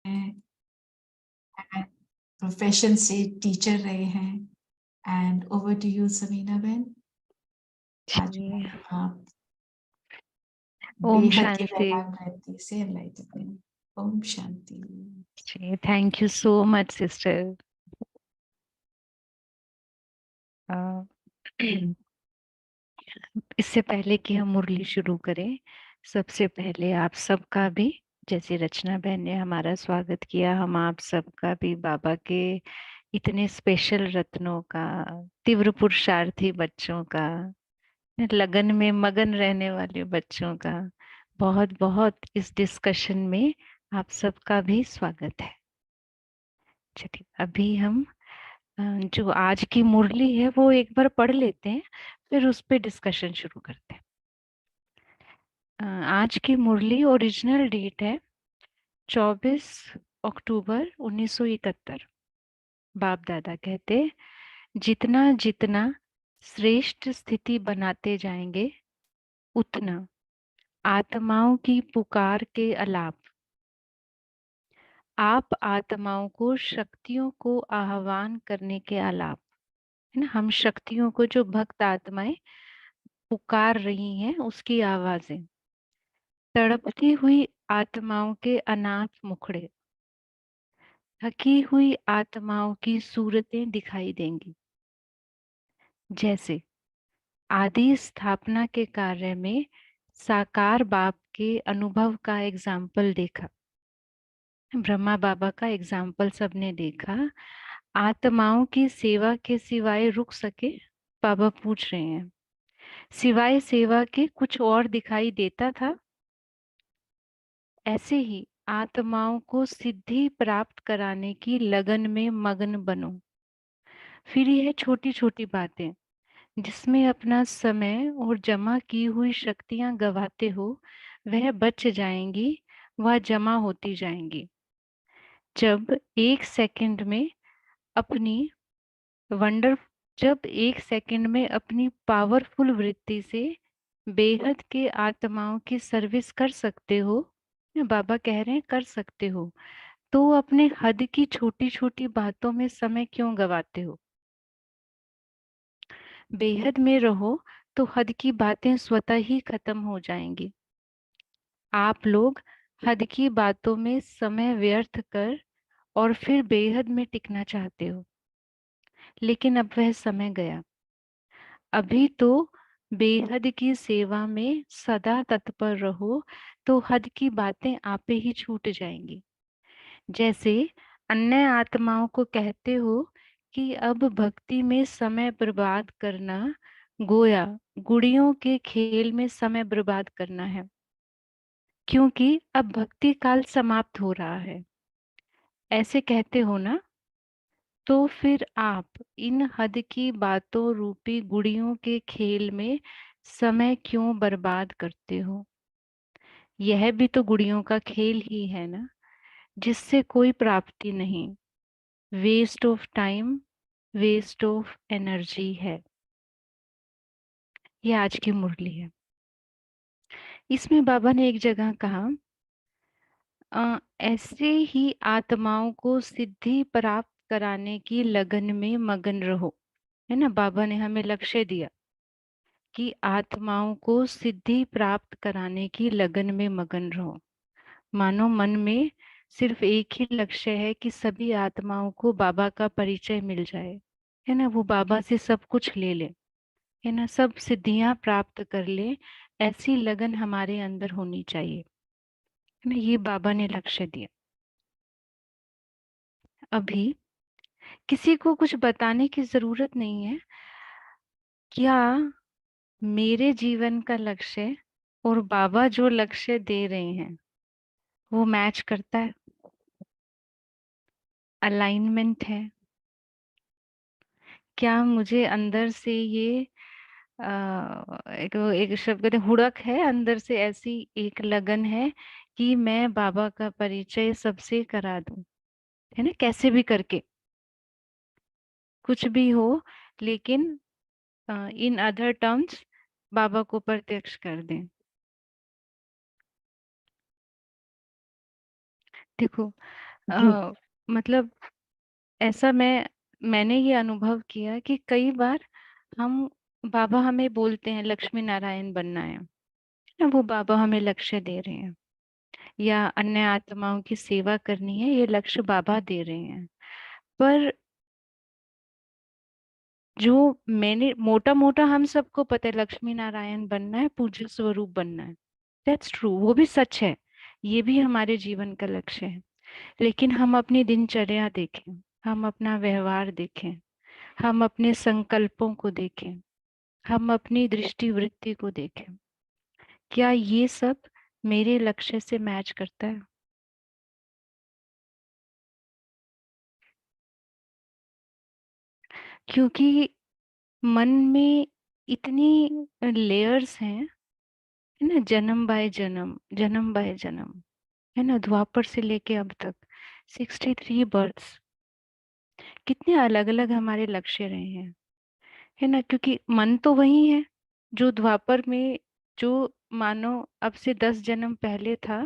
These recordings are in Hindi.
एंड प्रोफेशन से टीचर रहे हैं। And over to you Samina बहन। आज जी, आप ओम बेहद की शांति। मेहमान रहती से एनलाइटमेंट। ओम शांति। जी, thank you so much sister. इससे पहले कि हम मुरली शुरू करें, सबसे पहले आप सबका भी, जैसे रचना बहन ने हमारा स्वागत किया, हम आप सबका भी बाबा के इतने स्पेशल रत्नों का, तीव्र पुरुषार्थी बच्चों का, लगन में मगन रहने वाले बच्चों का बहुत बहुत इस डिस्कशन में आप सबका भी स्वागत है। चलिए अभी हम जो आज की मुरली है वो एक बार पढ़ लेते हैं, फिर उस पे डिस्कशन शुरू करते हैं। आज की मुरली ओरिजिनल डेट है 24 अक्टूबर 1971। बाप दादा कहते, जितना जितना श्रेष्ठ स्थिति बनाते जाएंगे, उतना आत्माओं की पुकार के अलाप आप आत्माओं को शक्तियों को आह्वान करने के अलाप, है ना, हम शक्तियों को, जो भक्त आत्माएं पुकार रही हैं, उसकी आवाजें, तड़पती हुई आत्माओं के अनाथ मुखड़े, थकी हुई आत्माओं की सूरतें दिखाई देंगी। जैसे आदि स्थापना के कार्य में साकार बाप के अनुभव का एग्जाम्पल देखा, ब्रह्मा बाबा का एग्जाम्पल सबने देखा। आत्माओं की सेवा के सिवाय रुक सके? बाबा पूछ रहे हैं, सिवाय सेवा के कुछ और दिखाई देता था? ऐसे ही आत्माओं को सिद्धि प्राप्त कराने की लगन में मग्न बनो। फिर यह छोटी छोटी बातें जिसमें अपना समय और जमा की हुई शक्तियां गवाते हो, वह बच जाएंगी, वह जमा होती जाएंगी। जब एक सेकंड में अपनी वंडर जब एक सेकंड में अपनी पावरफुल वृत्ति से बेहद के आत्माओं की सर्विस कर सकते हो, बाबा कह रहे हैं कर सकते हो, तो अपने हद की छोटी छोटी बातों में समय क्यों गवाते हो? बेहद में रहो तो हद की बातें स्वतः ही खत्म हो जाएंगी। आप लोग हद की बातों में समय व्यर्थ कर और फिर बेहद में टिकना चाहते हो, लेकिन अब वह समय गया। अभी तो बेहद की सेवा में सदा तत्पर रहो, तो हद की बातें आपे ही छूट जाएंगी। जैसे अन्य आत्माओं को कहते हो कि अब भक्ति में समय बर्बाद करना गोया गुड़ियों के खेल में समय बर्बाद करना है, क्योंकि अब भक्ति काल समाप्त हो रहा है, ऐसे कहते हो ना? तो फिर आप इन हद की बातों रूपी गुड़ियों के खेल में समय क्यों बर्बाद करते हो? यह भी तो गुड़ियों का खेल ही है ना, जिससे कोई प्राप्ति नहीं, waste of time, waste of energy है। ये आज की मुरली है। इसमें बाबा ने एक जगह कहा, ऐसे ही आत्माओं को सिद्धि प्राप्त कराने की लगन में मगन रहो, है ना। बाबा ने हमें लक्ष्य दिया कि आत्माओं को सिद्धि प्राप्त कराने की लगन में मगन रहो। मानो मन में सिर्फ एक ही लक्ष्य है कि सभी आत्माओं को बाबा का परिचय मिल जाए, है ना, वो बाबा से सब कुछ ले ले, है ना, सब सिद्धियां प्राप्त कर ले। ऐसी लगन हमारे अंदर होनी चाहिए, है ना, ये बाबा ने लक्ष्य दिया। अभी किसी को कुछ बताने की जरूरत नहीं है। क्या मेरे जीवन का लक्ष्य और बाबा जो लक्ष्य दे रहे हैं वो मैच करता है? अलाइनमेंट है? क्या मुझे अंदर से ये एक शब्द कहते हैं, हुड़क है अंदर से, ऐसी एक लगन है कि मैं बाबा का परिचय सबसे करा दूं, है ना, कैसे भी करके, कुछ भी हो, लेकिन इन अदर टर्म्स बाबा को प्रत्यक्ष कर दें। देखो, मतलब ऐसा मैंने ये अनुभव किया कि कई बार हम बाबा हमें बोलते हैं लक्ष्मी नारायण बनना है ना, वो बाबा हमें लक्ष्य दे रहे हैं, या अन्य आत्माओं की सेवा करनी है, ये लक्ष्य बाबा दे रहे हैं। पर जो मैंने मोटा मोटा हम सबको पता है लक्ष्मी नारायण बनना है, पूज्य स्वरूप बनना है, दैट्स ट्रू, वो भी सच है, ये भी हमारे जीवन का लक्ष्य है। लेकिन हम अपनी दिनचर्या देखें, हम अपना व्यवहार देखें, हम अपने संकल्पों को देखें, हम अपनी दृष्टि वृत्ति को देखें, क्या ये सब मेरे लक्ष्य से मैच करता है? क्योंकि मन में इतनी लेयर्स हैं, है ना, जन्म बाय जन्म, जन्म बाय जन्म, है ना, द्वापर से लेके अब तक 63 बर्थ्स, कितने अलग अलग हमारे लक्ष्य रहे हैं, है ना, क्योंकि मन तो वही है जो द्वापर में, जो मानो अब से 10 जन्म पहले था,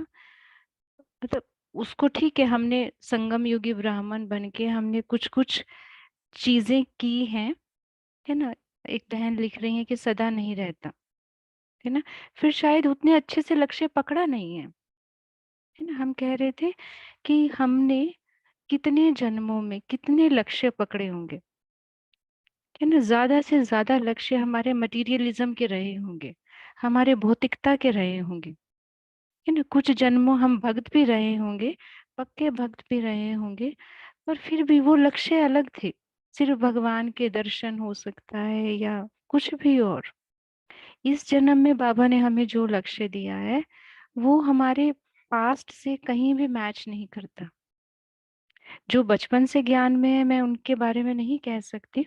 मतलब उसको ठीक है, हमने संगम युगी ब्राह्मण बन के हमने कुछ कुछ चीजें की हैं, है ना, एक बहन लिख रही है कि सदा नहीं रहता, है ना, फिर शायद उतने अच्छे से लक्ष्य पकड़ा नहीं है ना, हम कह रहे थे कि हमने कितने जन्मों में कितने लक्ष्य पकड़े होंगे, है ना, ज्यादा से ज्यादा लक्ष्य हमारे मटेरियलिज्म के रहे होंगे, हमारे भौतिकता के रहे होंगे, है ना, कुछ जन्मों हम भक्त भी रहे होंगे, पक्के भक्त भी रहे होंगे, पर फिर भी वो लक्ष्य अलग थे, सिर्फ भगवान के दर्शन हो सकता है या कुछ भी और। इस जन्म में बाबा ने हमें जो लक्ष्य दिया है वो हमारे पास्ट से कहीं भी मैच नहीं करता। जो बचपन से ज्ञान में है मैं उनके बारे में नहीं कह सकती,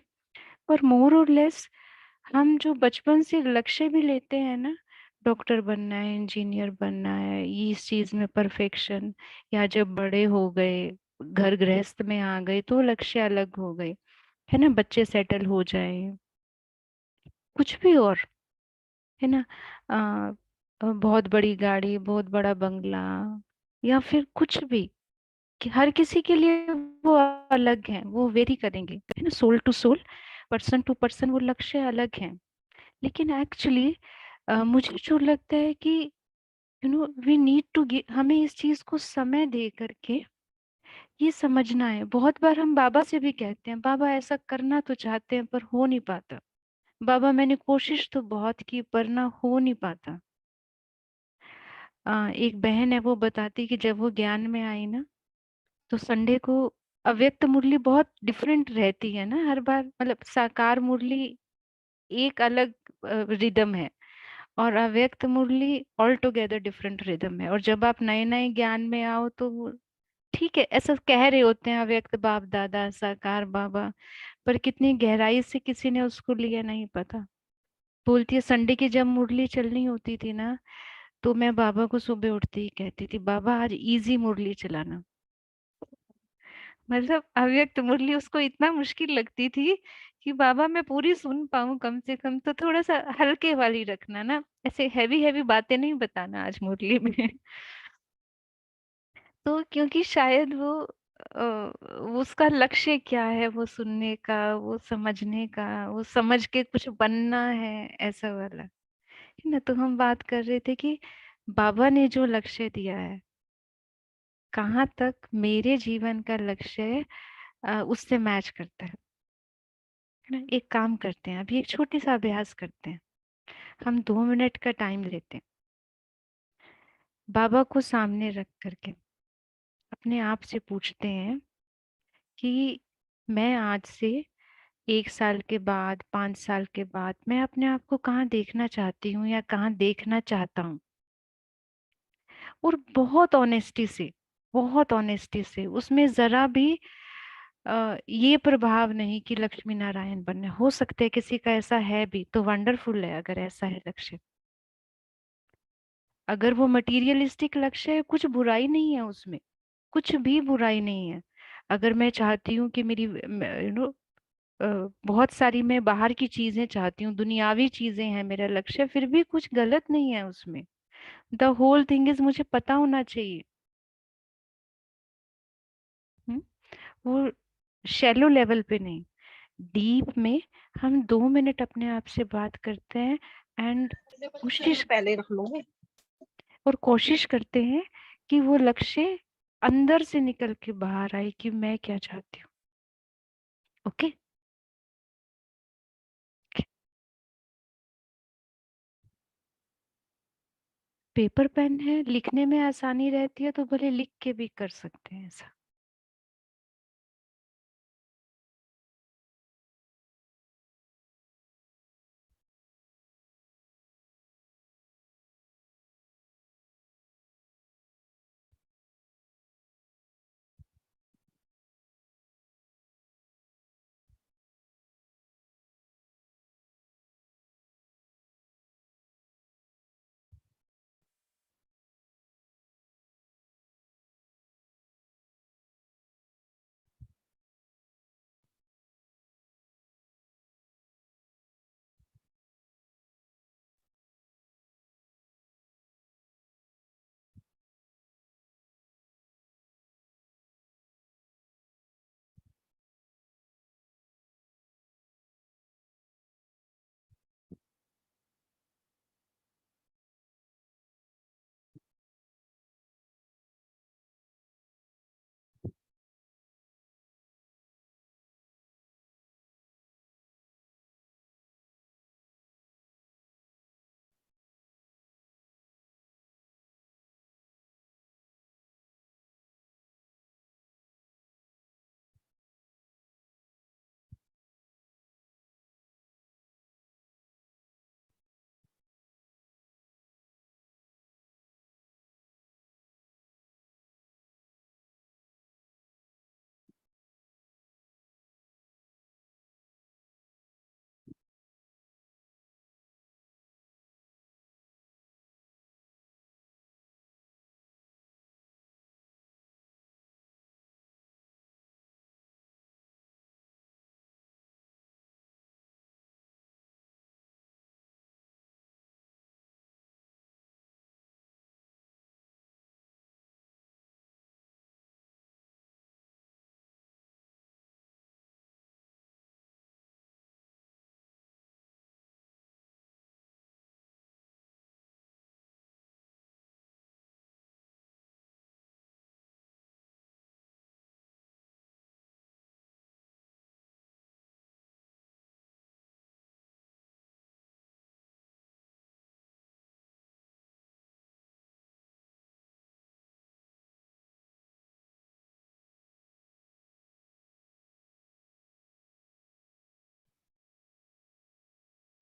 पर मोर और लेस हम जो बचपन से लक्ष्य भी लेते हैं ना, डॉक्टर बनना है, इंजीनियर बनना है, ये इस चीज में परफेक्शन, या जब बड़े हो गए, घर गृहस्थ में आ गए तो लक्ष्य अलग हो गए, है ना, बच्चे सेटल हो जाए, कुछ भी और, है ना, बहुत बड़ी गाड़ी, बहुत बड़ा बंगला, या फिर कुछ भी, कि हर किसी के लिए वो अलग है, वो वेरी करेंगे, है ना, soul to soul, person to person वो लक्ष्य अलग है। लेकिन एक्चुअली मुझे जो लगता है कि वी नीड टू हमें इस चीज को समय दे करके ये समझना है। बहुत बार हम बाबा से भी कहते हैं बाबा ऐसा करना तो चाहते हैं पर हो नहीं पाता, बाबा मैंने कोशिश तो बहुत की पर ना हो नहीं पाता। एक बहन है वो बताती कि जब वो ज्ञान में आई ना, तो संडे को अव्यक्त मुरली बहुत डिफरेंट रहती है ना हर बार, मतलब साकार मुरली एक अलग रिदम है, और अव्यक्त मुरली ऑल टुगेदर डिफरेंट रिदम है। और जब आप नए नए ज्ञान में आओ तो वो ठीक है, ऐसा कह रहे होते हैं अव्यक्त बाप दादा साकार बाबा, पर कितनी गहराई से किसी ने उसको लिया नहीं पता। बोलती है संडे की जब मुरली चलनी होती थी ना, तो मैं बाबा को सुबह उठते ही कहती थी बाबा आज इजी मुरली चलाना। मतलब अव्यक्त मुरली उसको इतना मुश्किल लगती थी कि बाबा मैं पूरी सुन पाऊं कम से कम, तो थोड़ा सा हल्के वाली रखना ना, ऐसे हैवी हैवी बातें नहीं बताना आज मुरली में। तो क्योंकि शायद वो उसका लक्ष्य क्या है, वो सुनने का, वो समझने का, वो समझ के कुछ बनना है, ऐसा वाला, है ना। तो हम बात कर रहे थे कि बाबा ने जो लक्ष्य दिया है, कहाँ तक मेरे जीवन का लक्ष्य उससे मैच करता है ना। एक काम करते हैं, अभी एक छोटी सा अभ्यास करते हैं, हम 2 मिनट का टाइम लेते हैं, बाबा को सामने रख करके अपने आप से पूछते हैं कि मैं आज से 1 साल के बाद, 5 साल के बाद मैं अपने आप को कहाँ देखना चाहती हूँ या कहाँ देखना चाहता हूँ। और बहुत ऑनेस्टी से, बहुत ऑनेस्टी से, उसमें जरा भी ये प्रभाव नहीं कि लक्ष्मी नारायण बनने, हो सकते है किसी का ऐसा है भी तो वंडरफुल है, अगर ऐसा है लक्ष्य, अगर वो मटीरियलिस्टिक लक्ष्य है, कुछ बुराई नहीं है उसमें, कुछ भी बुराई नहीं है। अगर मैं चाहती हूँ कि मेरी बहुत सारी मैं बाहर की चीजें चाहती हूँ, दुनियावी चीजें हैं मेरा लक्ष्य, फिर भी कुछ गलत नहीं है उसमें। द होल थिंग इज मुझे पता होना चाहिए वो शैलो लेवल पे नहीं, डीप में हम 2 मिनट अपने आप से बात करते हैं एंड कोशिश पहले रख लो। और कोशिश करते हैं कि वो लक्ष्य अंदर से निकल के बाहर आए कि मैं क्या चाहती हूँ। ओके, पेपर पेन है, लिखने में आसानी रहती है तो भले लिख के भी कर सकते हैं ऐसा।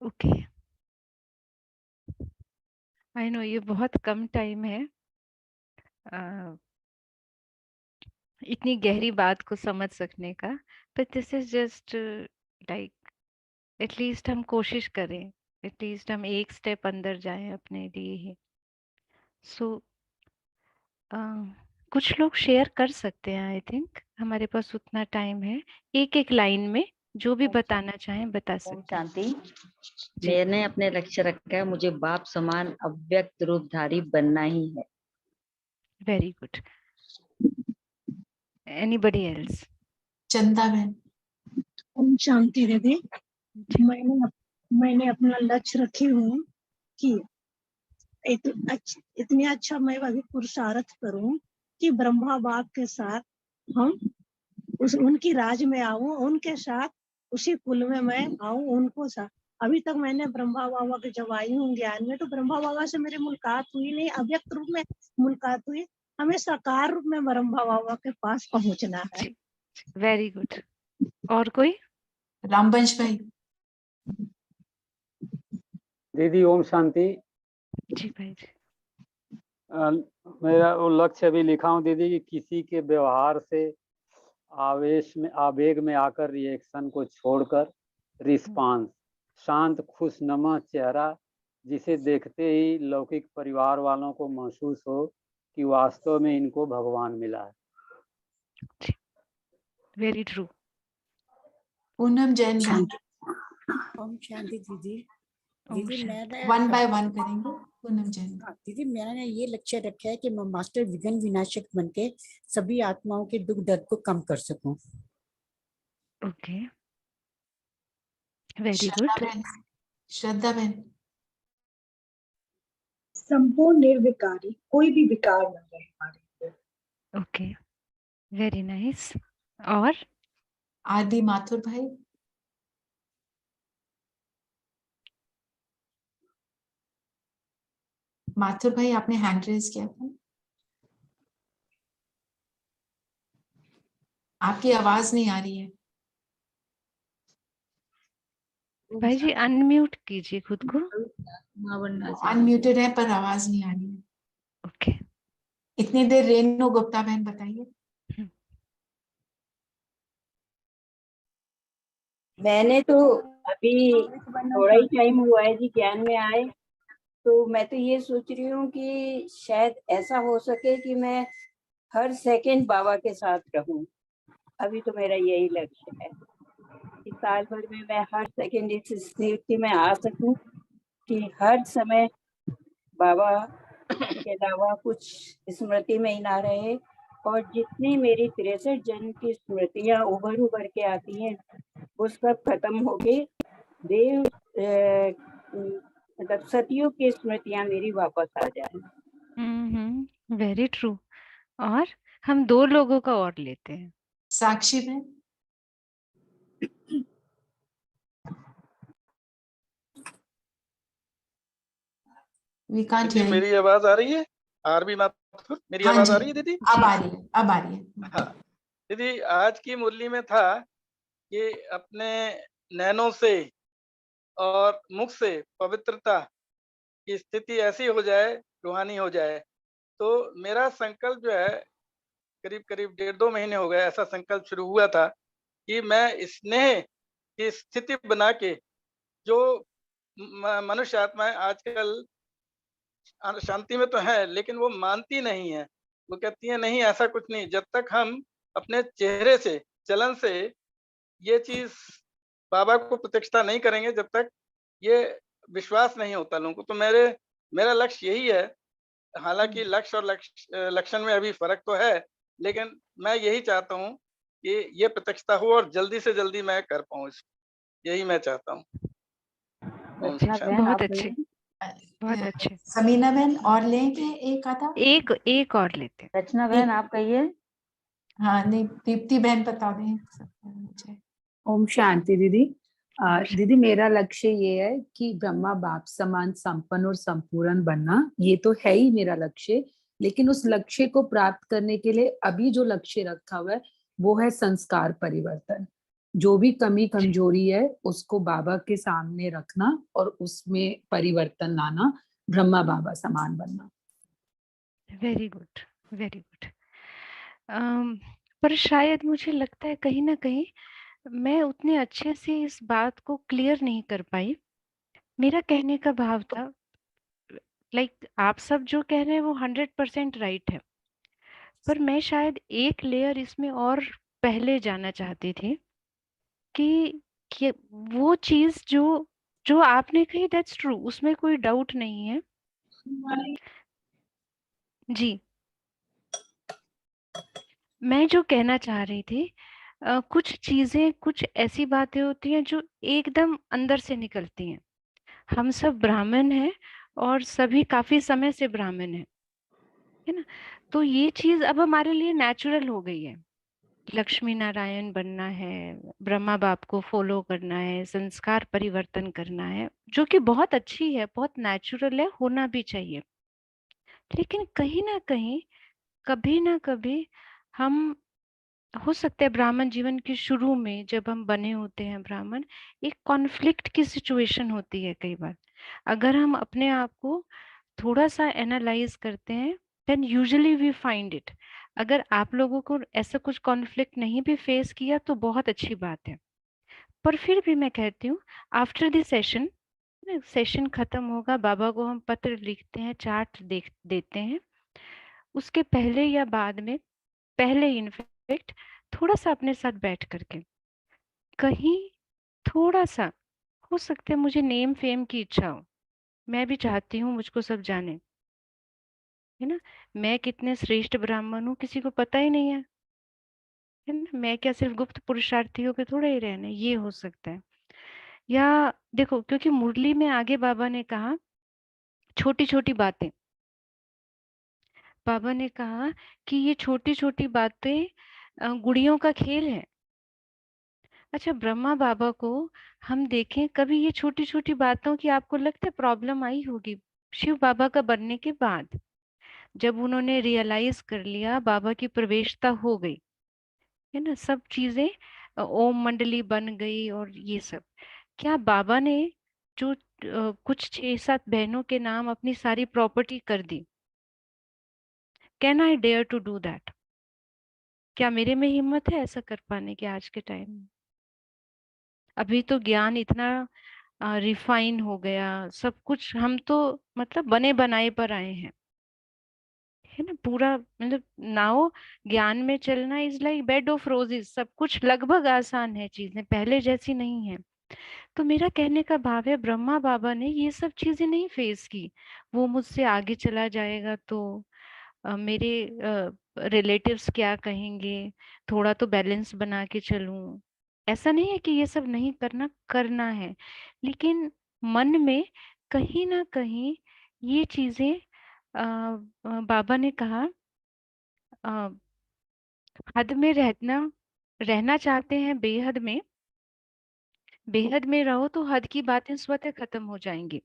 ओके, आई नो ये बहुत कम टाइम है इतनी गहरी बात को समझ सकने का, but this is just like at least हम कोशिश करें, एटलीस्ट हम एक स्टेप अंदर जाएं अपने लिए ही। सो कुछ लोग शेयर कर सकते हैं, आई थिंक हमारे पास उतना टाइम है, एक एक लाइन में जो भी बताना चाहें बता ओम सकते हैं। शांति। जी। मैंने अपने लक्ष्य रखा है, मुझे बाप समान अव्यक्त रूपधारी बनना ही है। Very good. Anybody else? चंदा बहन। ओम शांति दीदी। जी। मैंने अपना लक्ष्य रखी हूँ कि इतनी अच्छा मैं अभी पुरुषार्थ करूं कि ब्रह्मा बाप के साथ हम उनकी राज में आऊं, उनके साथ उसी कुल में मैं आऊं, उनको साथ। अभी तक मैंने ब्रह्मा बाबा के जब आई हूँ ज्ञान में, तो ब्रह्मा बाबा से मेरी मुलाकात हुई नहीं, अव्यक्त रूप में मुलाकात हुई। हमें साकार रूप में ब्रह्मा बाबा के पास पहुंचना है। जी, वेरी गुड। और कोई? रामवंश भाई। दीदी ओम शांति। जी भाई जी। मेरा वो लक्ष्य अभी लिखा हूँ दीदी कि किसी के व्यवहार से आवेश में आवेग में आकर रिएक्शन को छोड़कर रिस्पांस, शांत खुशनुमा चेहरा जिसे देखते ही लौकिक परिवार वालों को महसूस हो कि वास्तव में इनको भगवान मिला है। Very true. पूनम जैन भाई। ओम शांति दीदी। ओम दीदी शांति। मैंने वन बाय वन करेंगे। पूनम जैन। हाँ, दीदी मैंने ये लक्ष्य रखा है कि मैं मास्टर विघ्न विनाशक बन के सभी आत्माओं के दुख दर्द को कम कर सकूं। ओके, वेरी श्रद्धा गुड। बहन, श्रद्धा बहन। संपूर्ण निर्विकारी, कोई भी विकार न रहे हमारे अंदर। Okay, very nice. और आदि माथुर भाई। माथुर भाई आपने हैंड रेज किया था, आपकी आवाज नहीं आ रही है। भाई जी अनम्यूट कीजिए खुद को। अनम्यूटेड है पर आवाज नहीं आ रही है। ओके। इतनी देर रेणु गुप्ता बहन बताइए। मैंने तो अभी थोड़ा ही टाइम हुआ है जी ज्ञान में आए, तो मैं तो ये सोच रही हूँ कि शायद ऐसा हो सके कि मैं हर सेकंड बाबा के साथ रहूं। अभी तो मेरा यही लक्ष्य है कि साल भर में मैं हर सेकंड इस स्थिति में आ सकूं कि हर समय बाबा के अलावा कुछ स्मृति में ही ना रहे, और जितनी मेरी 63 जन्म की स्मृतियां उभर उभर के आती हैं वो सब खत्म होके देव मतलब सतयुग की स्मृतियां मेरी वापस आ जाए। Very true. और हम 2 लोगों का और लेते हैं। साक्षी बहन। We can't दीदी hear you. मेरी आवाज आ रही है? आरबी माथुर, मेरी हाँ आवाज आ जी, रही है दीदी? अब आ रही है, अब आ रही है। हाँ दीदी, आज की मुरली में था कि अपने नैनों से और मुख से पवित्रता की स्थिति ऐसी हो जाए, रूहानी हो जाए। तो मेरा संकल्प जो है, करीब करीब 1.5-2 महीने हो गए ऐसा संकल्प शुरू हुआ था कि मैं स्नेह की स्थिति बना के, जो मनुष्य आत्माएं आजकल शांति में तो है लेकिन वो मानती नहीं है। वो कहती है नहीं ऐसा कुछ नहीं, जब तक हम अपने चेहरे से, चलन से ये चीज बाबा को प्रत्यक्षता नहीं करेंगे, जब तक ये विश्वास नहीं होता लोगों को। तो मेरा लक्ष्य यही है। हालांकि लक्ष्य और लक्षण में अभी फर्क तो है, लेकिन मैं यही चाहता हूँ कि ये प्रत्यक्षता हो और जल्दी से जल्दी मैं कर पाऊँ इसको। यही मैं चाहता हूँ। रचना बहन बहुत आप अच्छे, बहुत अच्छे। समीना बहन और लेंगे एक आधा। एक और लेते हैं। रचना बहन आप कहिए। हाँ नहीं, दीप्ति बहन बता दें मुझे। ओम शांति दीदी। दीदी मेरा लक्ष्य ये है कि ब्रह्मा बाप समान संपन्न और संपूर्ण बनना, ये तो है ही मेरा लक्ष्य। लेकिन उस लक्ष्य को प्राप्त करने के लिए अभी जो लक्ष्य रखा हुआ है वो है संस्कार परिवर्तन। जो भी कमी कमजोरी है उसको बाबा के सामने रखना और उसमें परिवर्तन लाना, ब्रह्मा बाबा समान बनना। Very good, very good. पर शायद मुझे लगता है कहीं ना कहीं मैं उतने अच्छे से इस बात को क्लियर नहीं कर पाई। मेरा कहने का भाव था, आप सब जो कह रहे हैं वो 100% राइट है, पर मैं शायद एक लेयर इसमें और पहले जाना चाहती थी कि वो चीज जो जो आपने कही दैट्स ट्रू, उसमें कोई डाउट नहीं है जी। मैं जो कहना चाह रही थी, कुछ चीजें, कुछ ऐसी बातें होती हैं जो एकदम अंदर से निकलती हैं। हम सब ब्राह्मण हैं और सभी काफी समय से ब्राह्मण हैं, है ना। तो ये चीज अब हमारे लिए नेचुरल हो गई है। लक्ष्मी नारायण बनना है, ब्रह्मा बाप को फॉलो करना है, संस्कार परिवर्तन करना है, जो कि बहुत अच्छी है, बहुत नेचुरल है, होना भी चाहिए। लेकिन कहीं ना कहीं, कभी ना कभी हम, हो सकता है ब्राह्मण जीवन के शुरू में जब हम बने होते हैं ब्राह्मण, एक कॉन्फ्लिक्ट की सिचुएशन होती है कई बार। अगर हम अपने आप को थोड़ा सा एनालाइज करते हैं then usually we find it. अगर आप लोगों को ऐसा कुछ कॉन्फ्लिक्ट नहीं भी फेस किया तो बहुत अच्छी बात है। पर फिर भी मैं कहती हूँ, आफ्टर दिस सेशन खत्म होगा, बाबा को हम पत्र लिखते हैं, चार्ट देते हैं, उसके पहले या बाद में, पहले इनफैक्ट थोड़ा सा अपने साथ बैठ करके कहीं थोड़ा सा, हो सकता है मुझे नेम फेम की इच्छा हो, मैं भी चाहती हूँ मुझको सब जाने, है ना। मैं कितने श्रेष्ठ ब्राह्मण हूँ किसी को पता ही नहीं है ना। मैं क्या सिर्फ गुप्त पुरुषार्थियों पे थोड़े ही रहना, ये हो सकता है। या देखो, क्योंकि मुरली में आगे बाबा ने कहा छोटी छोटी बातें, बाबा ने कहा कि ये छोटी छोटी बातें गुड़ियों का खेल है। अच्छा, ब्रह्मा बाबा को हम देखें, कभी ये छोटी छोटी बातों की आपको लगता है प्रॉब्लम आई होगी? शिव बाबा का बनने के बाद जब उन्होंने रियलाइज कर लिया, बाबा की प्रवेशता हो गई, है ना, सब चीजें ओम मंडली बन गई और ये सब, क्या बाबा ने जो कुछ 6-7 बहनों के नाम अपनी सारी प्रॉपर्टी कर दी? Can I dare to do that? क्या मेरे में हिम्मत है ऐसा कर पाने की आज के टाइम में? अभी तो ज्ञान इतना रिफाइन हो गया, सब कुछ हम तो मतलब बने बनाए पर आए हैं, है ना। पूरा मतलब नाउ ज्ञान में चलना is like bed of roses, सब कुछ लगभग आसान है, चीजें पहले जैसी नहीं है। तो मेरा कहने का भाव है, ब्रह्मा बाबा ने ये सब चीजें नहीं फेस की। वो मुझसे आगे चला जाएगा तो मेरे रिलेटिव्स क्या कहेंगे, थोड़ा तो बैलेंस बना के चलूं। ऐसा नहीं है कि ये सब नहीं करना, करना है, लेकिन मन में कहीं ना कहीं ये चीजें बाबा ने कहा अ, हद में रहना चाहते हैं बेहद में, बेहद में रहो तो हद की बातें स्वतः खत्म हो जाएंगी।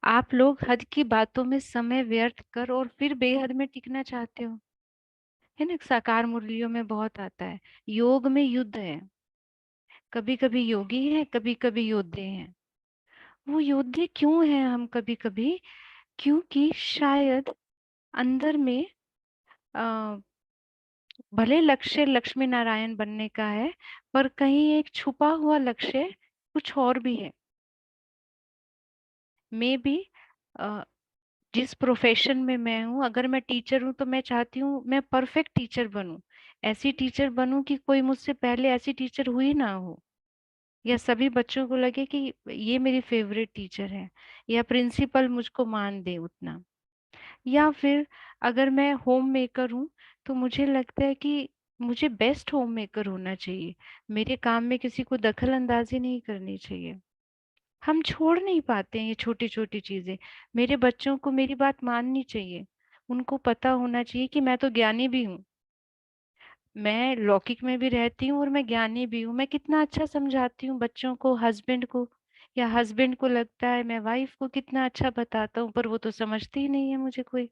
आप लोग हद की बातों में समय व्यर्थ कर और फिर बेहद में टिकना चाहते हो, है ना। साकार मुरलियों में बहुत आता है, योग में युद्ध है, कभी कभी योगी है, कभी कभी योद्धे हैं। वो योद्धे क्यों हैं हम कभी कभी? क्योंकि शायद अंदर में आ, भले लक्ष्य लक्ष्मी नारायण बनने का है, पर कहीं एक छुपा हुआ लक्ष्य कुछ और भी है। मे बी जिस प्रोफेशन में मैं हूँ, अगर मैं टीचर हूँ तो मैं चाहती हूँ मैं परफेक्ट टीचर बनूं, ऐसी टीचर बनूं कि कोई मुझसे पहले ऐसी टीचर हुई ना हो, या सभी बच्चों को लगे कि ये मेरी फेवरेट टीचर है, या प्रिंसिपल मुझको मान दे उतना। या फिर अगर मैं होम मेकर हूँ तो मुझे लगता है कि मुझे बेस्ट होम मेकर होना चाहिए, मेरे काम में किसी को दखल अंदाजी नहीं करनी चाहिए। हम छोड़ नहीं पाते हैं ये छोटी छोटी चीजें। मेरे बच्चों को मेरी बात माननी चाहिए, उनको पता होना चाहिए कि मैं तो ज्ञानी भी हूँ, मैं लौकिक में भी रहती हूँ और मैं ज्ञानी भी हूँ। मैं कितना अच्छा समझाती हूँ बच्चों को, हस्बैंड को, या हस्बैंड को लगता है मैं वाइफ को कितना अच्छा बताता हूँ, पर वो तो समझती ही नहीं है मुझे कोई।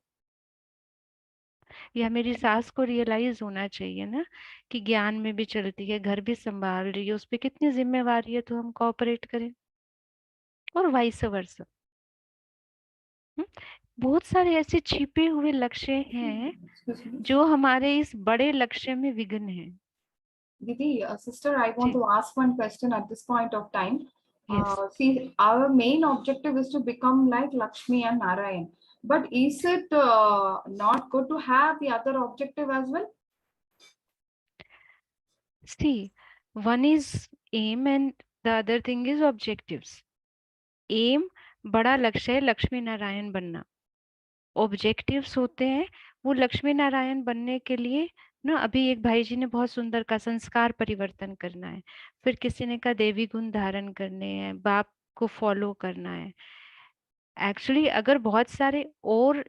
या मेरी सास को रियलाइज होना चाहिए ना कि ज्ञान में भी चलती है, घर भी संभाल रही है, उस पर कितनी जिम्मेवारी है, तो हम कोऑपरेट करें, और वाइस वर्सा। बहुत सारे ऐसे छिपे हुए लक्ष्य हैं जो हमारे इस बड़े लक्ष्य में विघ्न है। Didi, sister, I want जी, to ask one question at this point of time. Yes. See, our main objective is to become like Lakshmi and Narayan. But is it not good to have the other objective as well? See, one is aim and the other thing is objectives. Aim बड़ा लक्ष्य है लक्ष्मी नारायण बनना, ऑब्जेक्टिव्स होते हैं वो लक्ष्मी नारायण बनने के लिए ना। अभी एक भाई जी ने बहुत सुंदर का संस्कार परिवर्तन करना है, फिर किसी ने कहा देवी गुण धारण करने हैं, बाप को फॉलो करना है। एक्चुअली अगर बहुत सारे और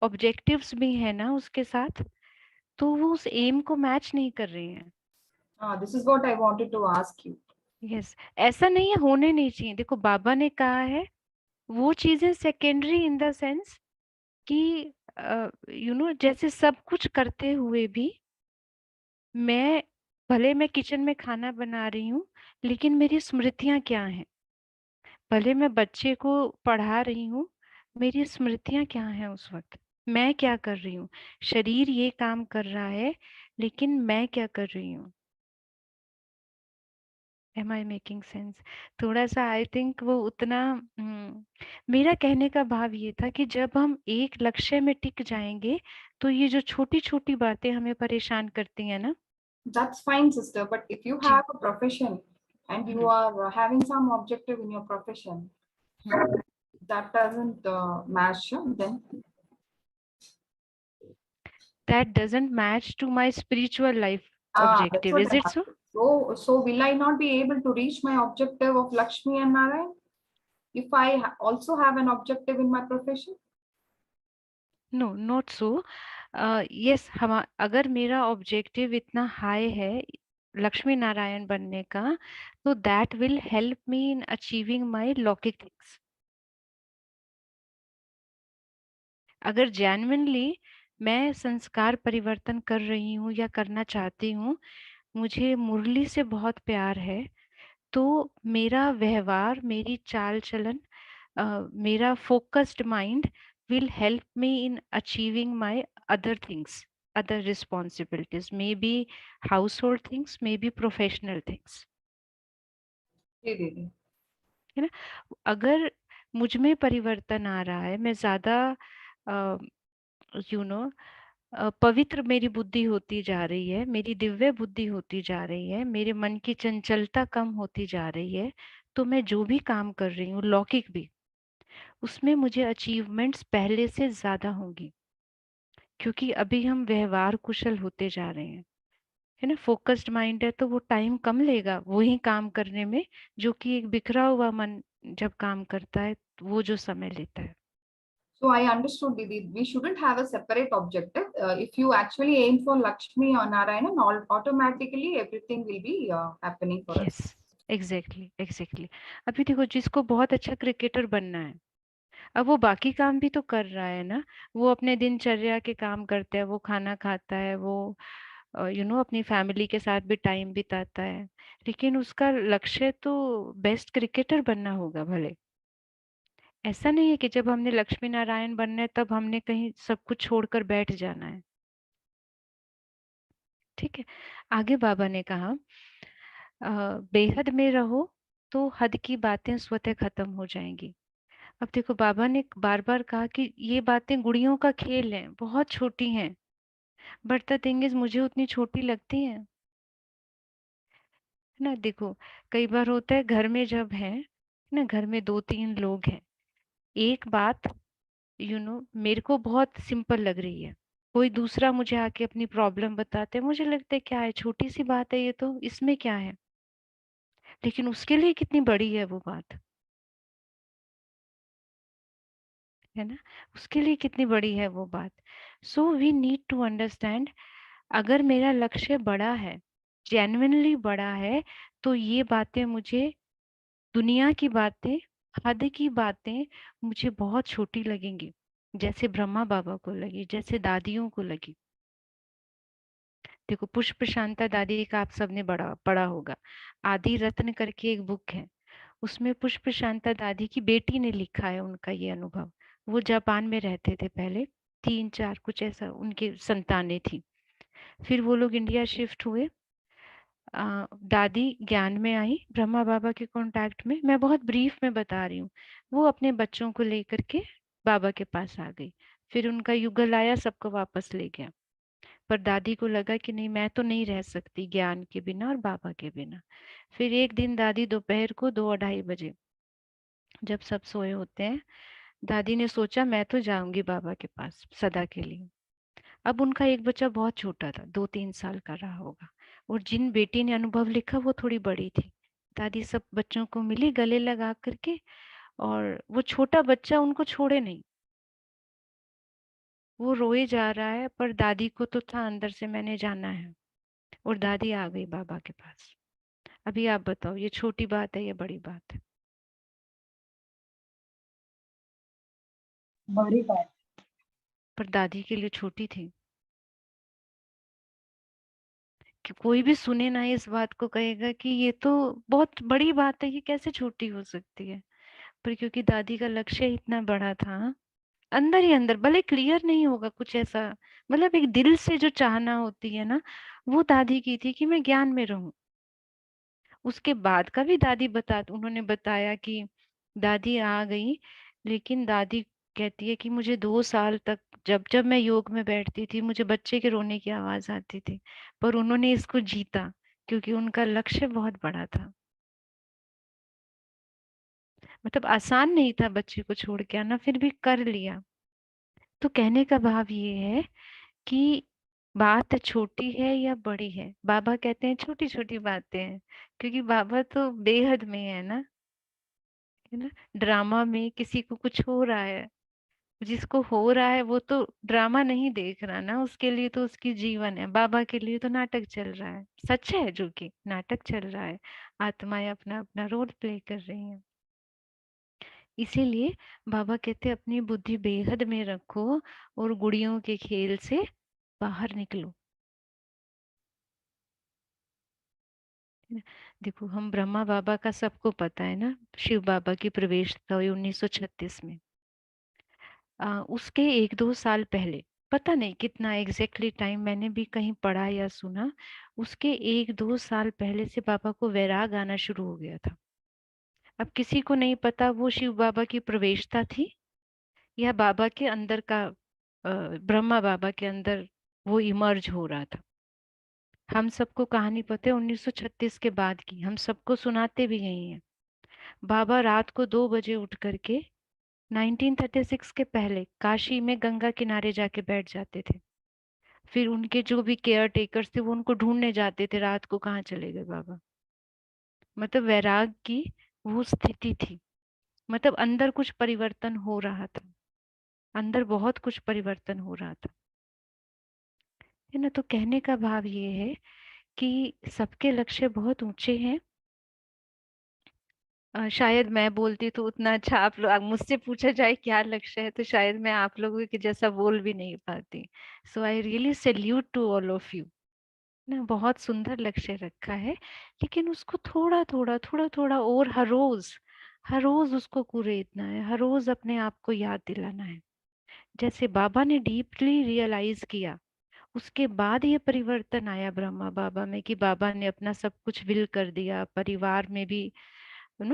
ऑब्जेक्टिव्स भी हैं ना उसके साथ, तो वो उस एम को मैच नहीं कर रहे हैं। This is what I wanted to ask you. Yes, ऐसा नहीं है, होने नहीं चाहिए। देखो बाबा ने कहा है वो चीजें सेकेंडरी इन द सेंस कि जैसे सब कुछ करते हुए भी मैं, भले मैं किचन में खाना बना रही हूँ, लेकिन मेरी स्मृतियां क्या हैं? भले मैं बच्चे को पढ़ा रही हूँ, मेरी स्मृतियां क्या हैं उस वक्त? मैं क्या कर रही हूँ? शरीर ये काम कर रहा है, लेकिन मैं क्या कर रही हूँ? Am I making sense? थोड़ा सा आई थिंक वो उतना मेरा कहने का भाव ये था कि जब हम एक लक्ष्य में टिक जाएंगे तो ये जो छोटी छोटी बातें हमें परेशान करती हैं ना। That's fine, sister. But if you ji, have a profession and you are having some objective in your profession, that doesn't match, then That doesn't match to my spiritual life that's objective, what is I it so? have. So will I not be able to reach my objective of Lakshmi and Narayan if I also have an objective in my profession? No, not so. Yes, हम अगर मेरा ऑब्जेक्टिव इतना हाई है लक्ष्मी नारायण बनने का, तो that will help me in achieving my लौकिक थिंग्स. अगर जेन्युइनली मैं संस्कार परिवर्तन कर रही हूँ या करना चाहती हूँ, मुझे मुरली से बहुत प्यार है, तो मेरा व्यवहार, मेरी चाल चलन, मेरा focused mind will help me in achieving my other things, other responsibilities, maybe household things, maybe professional things. जी दीदी. है ना? अगर मुझ में परिवर्तन आ रहा है, मैं ज्यादा पवित्र मेरी बुद्धि होती जा रही है, मेरी दिव्य बुद्धि होती जा रही है, मेरे मन की चंचलता कम होती जा रही है, तो मैं जो भी काम कर रही हूँ लौकिक भी, उसमें मुझे अचीवमेंट्स पहले से ज्यादा होंगी, क्योंकि अभी हम व्यवहार कुशल होते जा रहे हैं. है ना? फोकस्ड माइंड है तो वो टाइम कम लेगा वही काम करने में, जो कि एक बिखरा हुआ मन जब काम करता है वो जो समय लेता है. So I understood, Didi. We shouldn't have a separate objective. If you actually aim for Lakshmi or Narayanan, automatically everything will be happening for us. Yes, exactly. अभी देखो, जिसको बहुत अच्छा क्रिकेटर बनना है, अब वो बाकी काम भी तो कर रहा है ना, वो अपने दिनचर्या के काम करता है, वो खाना खाता है, वो अपनी फैमिली के साथ भी टाइम बिताता है, लेकिन उसका लक्ष्य तो बेस्ट क्रिकेटर बनना होगा. भले ऐसा नहीं है कि जब हमने लक्ष्मी नारायण बनना है तब हमने कहीं सब कुछ छोड़कर बैठ जाना है. ठीक है. आगे बाबा ने कहा, बेहद में रहो तो हद की बातें स्वतः खत्म हो जाएंगी. अब देखो, बाबा ने बार बार कहा कि ये बातें गुड़ियों का खेल है, बहुत छोटी हैं, बट द थिंग इज मुझे उतनी छोटी लगती हैं. है ना? देखो, कई बार होता है घर में जब है ना, घर में 2-3 लोग हैं, एक बात मेरे को बहुत सिंपल लग रही है, कोई दूसरा मुझे आके अपनी प्रॉब्लम बताते हैं, मुझे लगता है क्या है, छोटी सी बात है ये तो, इसमें क्या है, लेकिन उसके लिए कितनी बड़ी है वो बात. है ना? उसके लिए कितनी बड़ी है वो बात. So we need to understand, अगर मेरा लक्ष्य बड़ा है, जेन्युइनली बड़ा है, तो ये बातें मुझे, दुनिया की बातें, हद की बातें मुझे बहुत छोटी लगेंगी, जैसे ब्रह्मा बाबा को लगी, जैसे दादियों को लगी. देखो, पुष्प शांता दादी का आप सबने पढ़ा होगा, आदि रत्न करके एक बुक है, उसमें पुष्प शांता दादी की बेटी ने लिखा है उनका ये अनुभव. वो जापान में रहते थे पहले, 3-4 कुछ ऐसा उनकी संतानें थी. फिर वो लोग इंडिया शिफ्ट हुए. दादी ज्ञान में आई ब्रह्मा बाबा के कांटेक्ट में, मैं बहुत ब्रीफ में बता रही हूँ. वो अपने बच्चों को लेकर के बाबा के पास आ गई, फिर उनका युगल आया, सबको वापस ले गया. पर दादी को लगा कि नहीं, मैं तो नहीं रह सकती ज्ञान के बिना और बाबा के बिना. फिर एक दिन दादी दोपहर को 2-2:30 बजे, जब सब सोए होते हैं, दादी ने सोचा मैं तो जाऊंगी बाबा के पास सदा के लिए. अब उनका एक बच्चा बहुत छोटा था, 2-3 साल का रहा होगा, और जिन बेटी ने अनुभव लिखा वो थोड़ी बड़ी थी. दादी सब बच्चों को मिली गले लगा करके, और वो छोटा बच्चा उनको छोड़े नहीं, वो रोए जा रहा है, पर दादी को तो था अंदर से मैंने जाना है, और दादी आ गई बाबा के पास. अभी आप बताओ, ये छोटी बात है या बड़ी बात है? बड़ी बात. पर दादी के लिए छोटी थी. कि कोई भी सुने ना इस बात को कहेगा कि ये तो बहुत बड़ी बात है, ये कैसे छोटी हो सकती है. पर क्योंकि दादी का लक्ष्य इतना बड़ा था, अंदर ही अंदर, भले क्लियर नहीं होगा कुछ ऐसा, मतलब एक दिल से जो चाहना होती है ना, वो दादी की थी कि मैं ज्ञान में रहूं. उसके बाद का भी दादी उन्होंने बताया कि दादी आ गई, लेकिन दादी कहती है कि मुझे 2 साल तक, जब जब मैं योग में बैठती थी, मुझे बच्चे के रोने की आवाज आती थी, पर उन्होंने इसको जीता, क्योंकि उनका लक्ष्य बहुत बड़ा था. मतलब आसान नहीं था बच्चे को छोड़ के आना, फिर भी कर लिया। तो कहने का भाव ये है कि बात छोटी है या बड़ी है, बाबा कहते हैं छोटी छोटी बातें हैं, क्योंकि बाबा तो बेहद में है ना। ड्रामा में किसी को कुछ हो रहा है, जिसको हो रहा है वो तो ड्रामा नहीं देख रहा ना, उसके लिए तो उसकी जीवन है। बाबा के लिए तो नाटक चल रहा है, सच है जो कि नाटक चल रहा है, आत्माएं अपना अपना रोल प्ले कर रही हैं। इसीलिए बाबा कहते हैं अपनी बुद्धि बेहद में रखो और गुड़ियों के खेल से बाहर निकलो। देखो, हम ब्रह्मा बाबा का सबको पता है ना, शिव बाबा की प्रवेशता हुई 1936 में। उसके 1-2 साल पहले, पता नहीं कितना एग्जैक्टली टाइम मैंने भी कहीं पढ़ा या सुना, उसके 1-2 साल पहले से बाबा को वैराग आना शुरू हो गया था। अब किसी को नहीं पता वो शिव बाबा की प्रवेशता थी या बाबा के अंदर का ब्रह्मा बाबा के अंदर वो इमर्ज हो रहा था। हम सबको कहानी पता है 1936 के बाद की, हम सबको सुनाते भी यही हैं। बाबा रात को 2 बजे उठ करके 1936 के पहले काशी में गंगा किनारे जाके बैठ जाते थे। फिर उनके जो भी केयर टेकर्स थे वो उनको ढूंढने जाते थे, रात को कहाँ चले गए बाबा। मतलब वैराग की वो स्थिति थी, मतलब अंदर कुछ परिवर्तन हो रहा था, अंदर बहुत कुछ परिवर्तन हो रहा था, है ना। तो कहने का भाव ये है कि सबके लक्ष्य बहुत ऊंचे हैं। शायद मैं बोलती तो उतना अच्छा, आप लोग मुझसे पूछा जाए क्या लक्ष्य है तो शायद मैं आप लोगों के जैसा बोल भी नहीं पाती। So I really salute to all of you ना, बहुत सुंदर लक्ष्य रखा है, लेकिन उसको थोड़ा थोड़ा और हर रोज उसको कुरेदना है, हर रोज अपने आप को याद दिलाना है। जैसे बाबा ने डीपली रियलाइज किया, उसके बाद ये परिवर्तन आया ब्रह्मा बाबा में कि बाबा ने अपना सब कुछ विल कर दिया, परिवार में भी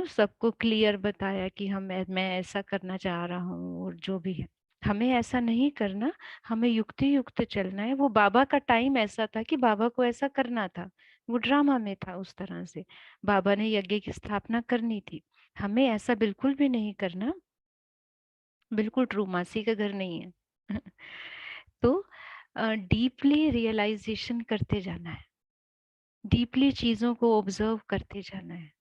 सबको क्लियर बताया कि मैं ऐसा करना चाह रहा हूँ, और जो भी है हमें ऐसा नहीं करना, हमें युक्ति युक्त चलना है। वो बाबा का टाइम ऐसा था कि बाबा को ऐसा करना था, वो ड्रामा में था उस तरह से। बाबा ने यज्ञ की स्थापना करनी थी, हमें ऐसा बिल्कुल भी नहीं करना, बिल्कुल ट्रू, मासी का घर नहीं है। तो डीपली रियलाइजेशन करते जाना है, डीपली चीजों को ऑब्जर्व करते जाना है,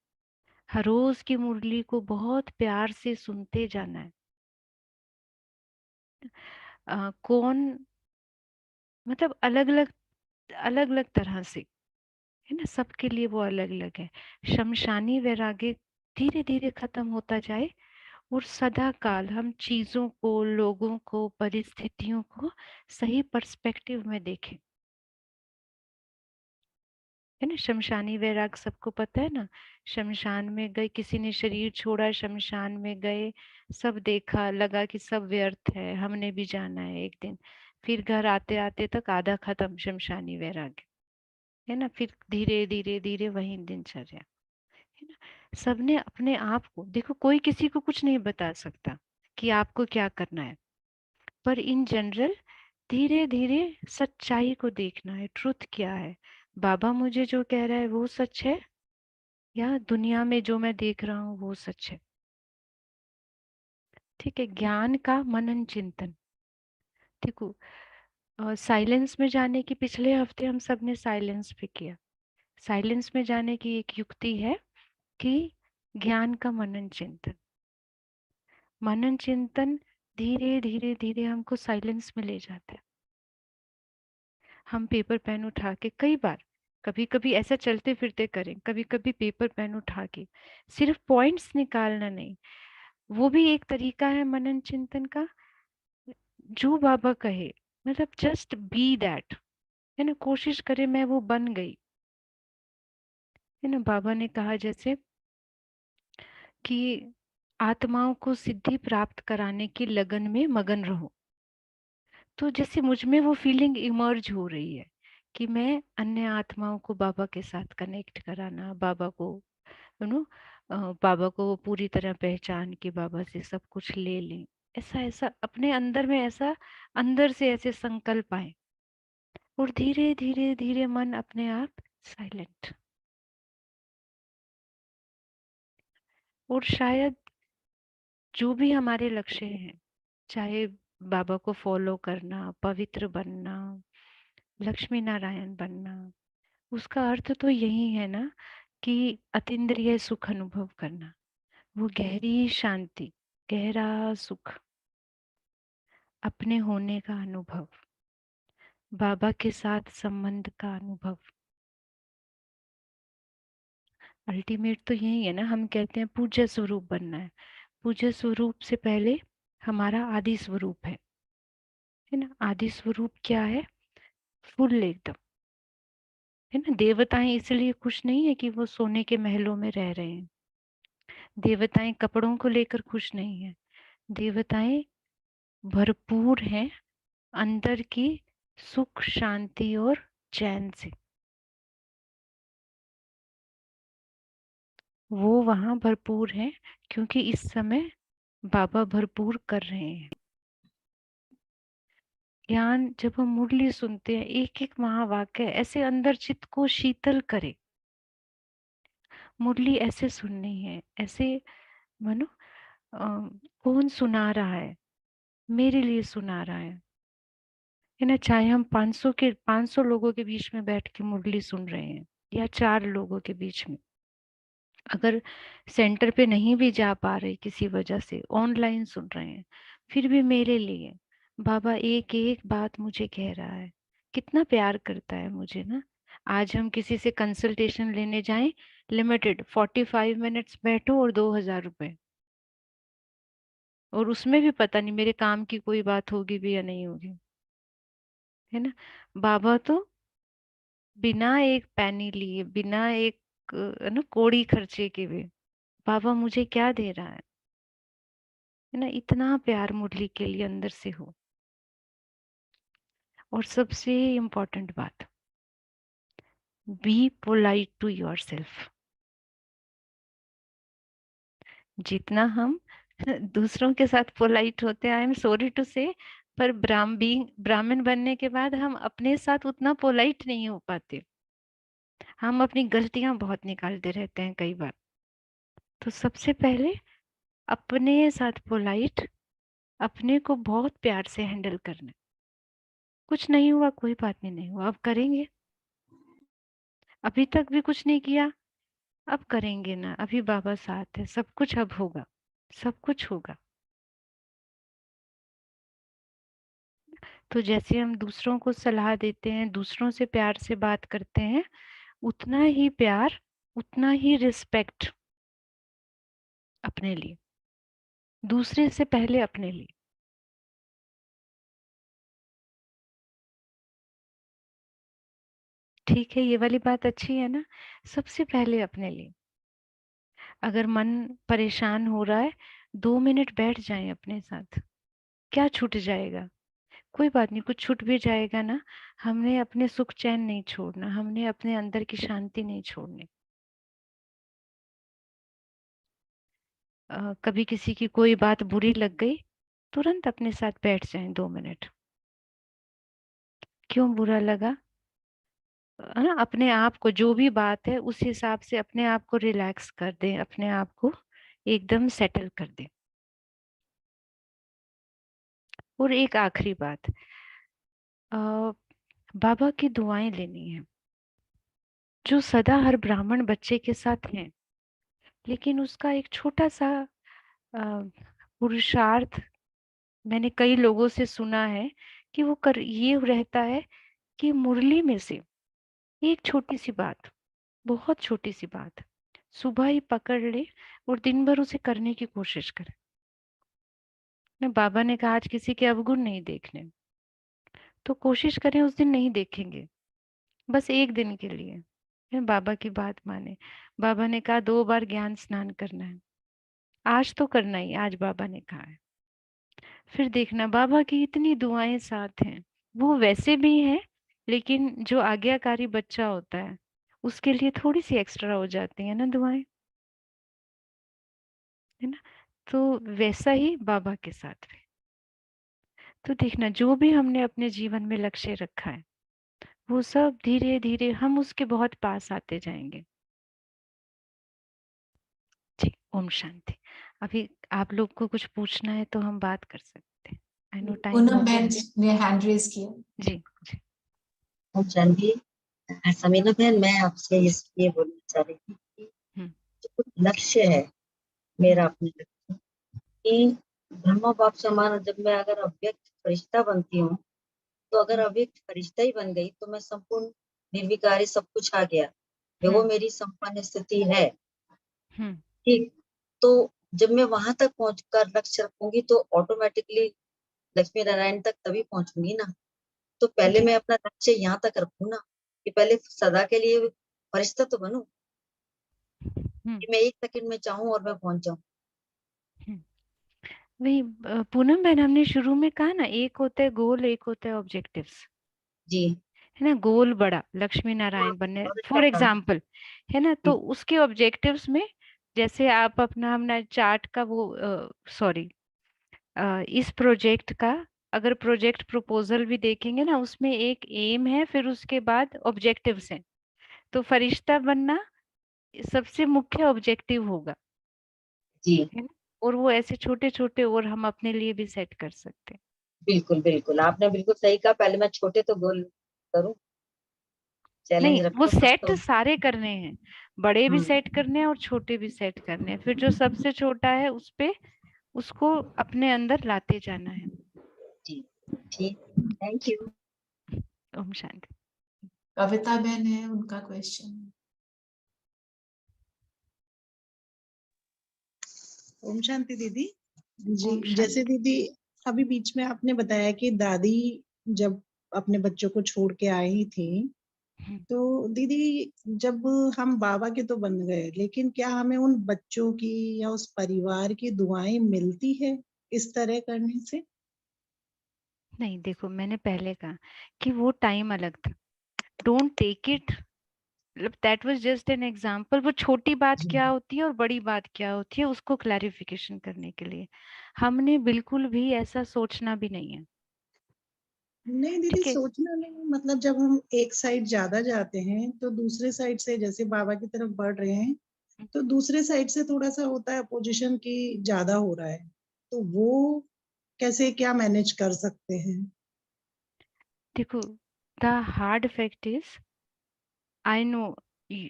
हर रोज की मुरली को बहुत प्यार से सुनते जाना है। कौन, मतलब अलग अलग तरह से, है ना, सबके लिए वो अलग अलग है। शमशानी वैराग्य धीरे धीरे खत्म होता जाए और सदा काल हम चीजों को, लोगों को, परिस्थितियों को सही पर्सपेक्टिव में देखें, है ना। शमशानी वैराग सबको पता है ना, शमशान में गए, किसी ने शरीर छोड़ा, शमशान में गए, सब देखा, लगा कि सब व्यर्थ है, हमने भी जाना है एक दिन, फिर घर आते आते तक आधा खत्म शमशानी वैराग, है ना। फिर धीरे धीरे धीरे वही दिनचर्या, है ना। सबने अपने आप को देखो, कोई किसी को कुछ नहीं बता सकता कि आपको क्या करना है, पर इन जनरल धीरे धीरे सच्चाई को देखना है, ट्रुथ क्या है, बाबा मुझे जो कह रहा है वो सच है या दुनिया में जो मैं देख रहा हूँ वो सच है। ठीक है, ज्ञान का मनन चिंतन। देखो, साइलेंस में जाने की, पिछले हफ्ते हम सब ने साइलेंस पे किया। साइलेंस में जाने की एक युक्ति है कि ज्ञान का मनन चिंतन, मनन चिंतन धीरे धीरे धीरे हमको साइलेंस में ले जाता है। हम पेपर पेन उठा के कई बार, कभी कभी ऐसा चलते फिरते करें, कभी कभी पेपर पेन उठा के सिर्फ पॉइंट्स निकालना नहीं, वो भी एक तरीका है मनन चिंतन का। जो बाबा कहे, मतलब जस्ट बी दैट, है ना, कोशिश करे मैं वो बन गई, है ना। बाबा ने कहा जैसे कि आत्माओं को सिद्धि प्राप्त कराने की लगन में मगन रहो। तो जैसे मुझ में वो फीलिंग इमर्ज हो रही है कि मैं अन्य आत्माओं को बाबा के साथ कनेक्ट कराना, बाबा को यू नो बाबा को वो पूरी तरह पहचान के बाबा से सब कुछ ले लें, ऐसा ऐसा अपने अंदर में, ऐसा अंदर से ऐसे संकल्प आए, और धीरे धीरे धीरे मन अपने आप साइलेंट। और शायद जो भी हमारे लक्ष्य हैं, चाहे बाबा को फॉलो करना, पवित्र बनना, लक्ष्मी नारायण बनना, उसका अर्थ तो यही है ना कि अतीन्द्रिय सुख अनुभव करना, वो गहरी शांति, गहरा सुख, अपने होने का अनुभव, बाबा के साथ संबंध का अनुभव। अल्टीमेट तो यही है ना, हम कहते हैं पूज्य स्वरूप बनना है। पूज्य स्वरूप से पहले हमारा आदि स्वरूप है ना। आदि स्वरूप क्या है? फुल एकदम, है ना। देवताएं इसलिए खुश नहीं है कि वो सोने के महलों में रह रहे हैं। देवताएं कपड़ों को लेकर खुश नहीं है। देवताएं भरपूर हैं अंदर की सुख, शांति और चैन से। वो वहां भरपूर हैं क्योंकि इस समय बाबा भरपूर कर रहे हैं। ज्ञान, जब हम मुरली सुनते हैं, एक एक महावाक्य ऐसे अंदर चित्त को शीतल करे। मुरली ऐसे सुननी है, ऐसे मानो कौन सुना रहा है, मेरे लिए सुना रहा है ना। चाहे हम 500 लोगों के बीच में बैठ के मुरली सुन रहे हैं या 4 लोगों के बीच में, अगर सेंटर पे नहीं भी जा पा रहे किसी वजह से, ऑनलाइन सुन रहे हैं, फिर भी मेरे लिए बाबा एक एक बात मुझे कह रहा है। कितना प्यार करता है मुझे ना। आज हम किसी से कंसल्टेशन लेने जाएं, लिमिटेड 45 मिनट्स बैठो और 2000 रुपए, और उसमें भी पता नहीं मेरे काम की कोई बात होगी भी या नहीं होगी, है ना। बाबा तो बिना एक पैनी लिए, बिना एक ना कोड़ी खर्चे के भी, बाबा मुझे क्या दे रहा है ना। इतना प्यार मुरली के लिए अंदर से हो। और सबसे इम्पोर्टेंट बात, बी पोलाइट टू योरसेल्फ। जितना हम दूसरों के साथ पोलाइट होते हैं, आई एम सॉरी टू से, पर ब्राह्मण बनने के बाद हम अपने साथ उतना पोलाइट नहीं हो पाते। हम अपनी गलतियां बहुत निकालते रहते हैं कई बार। तो सबसे पहले अपने साथ पोलाइट, अपने को बहुत प्यार से हैंडल करना। कुछ नहीं हुआ, कोई बात नहीं हुआ, अब करेंगे। अभी तक भी कुछ नहीं किया, अब करेंगे ना। अभी बाबा साथ है, सब कुछ अब होगा, सब कुछ होगा। तो जैसे हम दूसरों को सलाह देते हैं, दूसरों से प्यार से बात करते हैं, उतना ही प्यार, उतना ही रिस्पेक्ट अपने लिए, दूसरे से पहले अपने लिए। ठीक है, ये वाली बात अच्छी है ना। सबसे पहले अपने लिए। अगर मन परेशान हो रहा है, 2 मिनट बैठ जाएं अपने साथ, क्या छूट जाएगा? कोई बात नहीं, कुछ छूट भी जाएगा ना। हमने अपने सुख चैन नहीं छोड़ना, हमने अपने अंदर की शांति नहीं छोड़नी। कभी किसी की कोई बात बुरी लग गई, तुरंत अपने साथ बैठ जाएं 2 मिनट। क्यों बुरा लगा, है ना। अपने आप को, जो भी बात है उस हिसाब से अपने आप को रिलैक्स कर दें, अपने आप को एकदम सेटल कर दें। और एक आखिरी बात, बाबा की दुआएं लेनी है, जो सदा हर ब्राह्मण बच्चे के साथ हैं, लेकिन उसका एक छोटा सा पुरुषार्थ मैंने कई लोगों से सुना है कि वो कर ये रहता है कि मुरली में से एक छोटी सी बात, बहुत छोटी सी बात, सुबह ही पकड़ ले और दिन भर उसे करने की कोशिश करे ना। बाबा ने कहा आज किसी के अवगुण नहीं देखने, तो कोशिश करें उस दिन नहीं देखेंगे, बस एक दिन के लिए, है बाबा की बात माने। बाबा ने कहा 2 बार ज्ञान स्नान करना है, आज तो करना ही, आज बाबा ने कहा है। फिर देखना बाबा की इतनी दुआएं साथ हैं। वो वैसे भी हैं, लेकिन जो आज्ञाकारी बच्चा होता है उसके लिए थोड़ी सी एक्स्ट्रा हो जाती है ना दुआएं, है ना। तो वैसा ही बाबा के साथ भी। तो देखना, जो भी हमने अपने जीवन में लक्ष्य रखा है, वो सब धीरे धीरे हम उसके बहुत पास आते जाएंगे। जी, ओम शांति। अभी आप लोग को कुछ पूछना है तो हम बात कर सकते हैं। आई नो टाइम पूनम बहन ने हैंड रेज किया। जी जी। और जानवी, समीना बहन, मैं आपसे ये बोलना चाह रही थी कि जो कुछ लक्ष्य है मेरा अपने लक्ष्य, कि ब्रह्मा बाप समान जब मैं अगर अव्यक्त फरिश्ता बनती हूँ, तो अगर अव्यक्त फरिश्ता ही बन गई तो मैं संपूर्ण निर्विकारी, सब कुछ आ गया, वो मेरी संपन्न स्थिति है। ठीक, तो जब मैं वहां तक पहुंचकर लक्ष्य रखूंगी तो ऑटोमेटिकली लक्ष्मी नारायण तक तभी पहुंचूंगी ना। तो पहले मैं अपना लक्ष्य यहाँ तक रखूं ना, कि पहले सदा के लिए फरिश्ता तो बनूं, कि मैं 1 सेकंड में चाहूं और मैं पहुंच जाऊं। वही पूनम बहन, हमने शुरू में कहा ना, एक होता है गोल, एक होता है ऑब्जेक्टिव्स। जी, है ना, गोल बड़ा लक्ष्मी नारायण बनने फॉर एग्जाम्पल, है ना, तो उसके ऑब्जेक्टिव्स में जैसे आप अपना हमने चार्ट का वो सॉरी इस प्रोजेक्ट का अगर प्रोजेक्ट प्रपोजल भी देखेंगे ना, उसमें एक एम है, फिर उसके बाद ऑब्जेक्टिव्स हैं। तो फरिश्ता बनना सबसे मुख्य ऑब्जेक्टिव होगा जी, है ना, और वो ऐसे छोटे छोटे और हम अपने लिए भी सेट कर सकते हैं। बिल्कुल बिल्कुल, आपने बिल्कुल सही कहा। पहले मैं छोटे तो गोल करूं, चैलेंज नहीं, वो रखूं तब सेट तो। सारे करने हैं, बड़े भी सेट करने हैं और छोटे भी सेट करने हैं, फिर जो सबसे छोटा है उस पे उसको अपने अंदर लाते जाना है। जी, ठीक, थैंक यू। ओम शांति। कविता बहन है, उनका क्वेश्चन। ओम शांति दीदी। जी, ओम जैसे शांति। दीदी अभी बीच में आपने बताया कि दादी जब अपने बच्चों को छोड़ के आई थी, तो दीदी जब हम बाबा के तो बन गए, लेकिन क्या हमें उन बच्चों की या उस परिवार की दुआएं मिलती है इस तरह करने से? नहीं, देखो मैंने पहले कहा कि वो टाइम अलग था, don't take it, that was just an example. वो छोटी बात क्या होती है और बड़ी बात क्या होती है उसको क्लैरिफिकेशन करने के लिए, हमने बिल्कुल भी ऐसा सोचना भी नहीं है। नहीं दीदी, ठीक है, सोचना नहीं, मतलब जब हम एक साइड ज्यादा जाते हैं तो दूसरे साइड से, जैसे बाबा की तरफ बढ़ रहे हैं, तो दूसरे साइड से थोड़ा सा होता है अपोजिशन की ज्यादा हो रहा है, तो वो कैसे क्या मैनेज कर सकते हैं? देखो the hard fact is, I know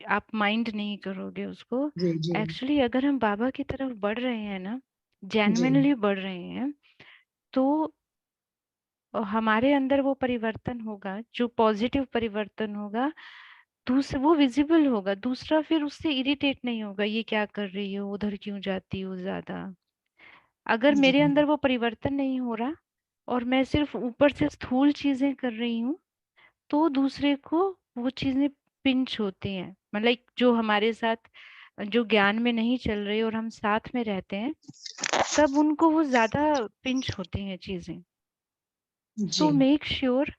आप माइंड नहीं करोगे उसको, जी जी एक्चुअली अगर हम बाबा की तरफ बढ़ रहे हैं ना, जी जेन्युइनली बढ़ रहे हैं, तो हमारे अंदर वो परिवर्तन होगा, जो पॉजिटिव परिवर्तन होगा, दूसरा वो विजिबल होगा, दूसरा फिर उससे इरिटेट नहीं होगा, ये क्या कर रही हो, उधर क्यों जाती हो ज्यादा। अगर मेरे जी अंदर वो परिवर्तन नहीं हो रहा और मैं सिर्फ ऊपर से स्थूल चीजें कर रही हूँ, तो दूसरे को वो चीजें पिंच होती हैं, मतलब जो हमारे साथ जो ज्ञान में नहीं चल रही और हम साथ में रहते हैं, तब उनको वो ज्यादा पिंच होती हैं चीजें। जी तो मेक श्योर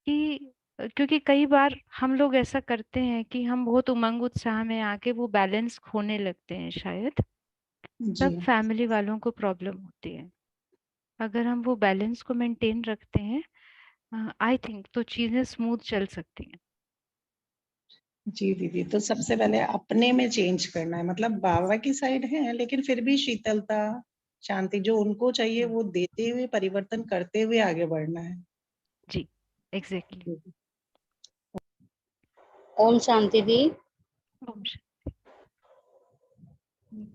कि क्योंकि कई बार हम लोग ऐसा करते हैं कि हम बहुत उमंग उत्साह में आके वो बैलेंस खोने लगते हैं शायद, जी तब फैमिली वालों को प्रॉब्लम होती है। अगर हम वो बैलेंस को मेंटेन रखते हैं, आई थिंक तो चीजें स्मूथ चल सकती हैं। जी दीदी, तो सबसे पहले अपने में चेंज करना है, मतलब बाबा की साइड है लेकिन फिर भी शीतलता, शांति जो उनको चाहिए वो देते हुए, परिवर्तन करते हुए आगे बढ़ना है। जी, एग्जैक्टली। ओम शांति दी। ओम